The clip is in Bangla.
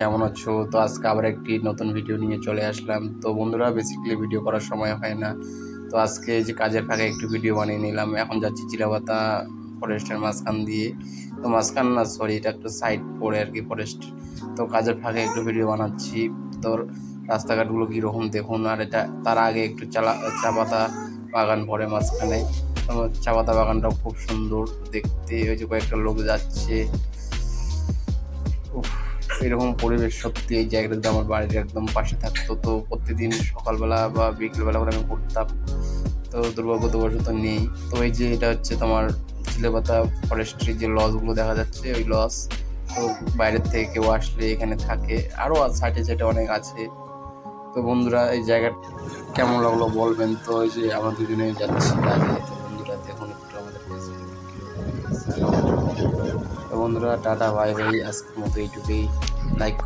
কেমন আছো? তো আজকে আবার একটি নতুন ভিডিও নিয়ে চলে আসলাম। তো বন্ধুরা, বেসিক্যালি ভিডিও করার সময় হয় না। তো আজকে যে কাজের ফাঁকে একটু ভিডিও বানিয়ে নিলাম। এখন যাচ্ছি চিলাপাতা ফরেস্টের মাঝখান দিয়ে। তো মাঝখান না, সরি, এটা একটু সাইড পড়ে আর কি ফরেস্ট। তো কাজের ফাঁকে একটু ভিডিও বানাচ্ছি। তো রাস্তাঘাটগুলো কীরকম দেখুন। আর এটা তার আগে একটু চা পাতা বাগান পড়ে মাঝখানে। তো চা পাতা বাগানটাও খুব সুন্দর দেখতে। ওই যে কয়েকটা লোক যাচ্ছে। এরকম পরিবেশ সত্যি এই জায়গাটা যদি আমার বাড়ির একদম পাশে থাকতো, তো প্রতিদিন সকালবেলা বা বিকেলবেলা করে আমি ঘুরতাম। তো দুর্ভাগ্যবশত নেই। তো এই যে এটা হচ্ছে তোমার চিলেপাতা ফরেস্ট্রির যে লজগুলো দেখা যাচ্ছে, ওই লজ। তো বাইরের থেকে কেউ আসলে এখানে থাকে, আরও সাইডে সাইডে অনেক আছে। তো বন্ধুরা, এই জায়গাটা কেমন লাগলো বলবেন। তো ওই যে আমরা দুজনেই যাচ্ছি কাজে। তো বন্ধুরা দেখুন একটু আমাদের তো বন্ধুরা, টাটা বাই বাই, আজকের মতো এইটুকুই। লাইক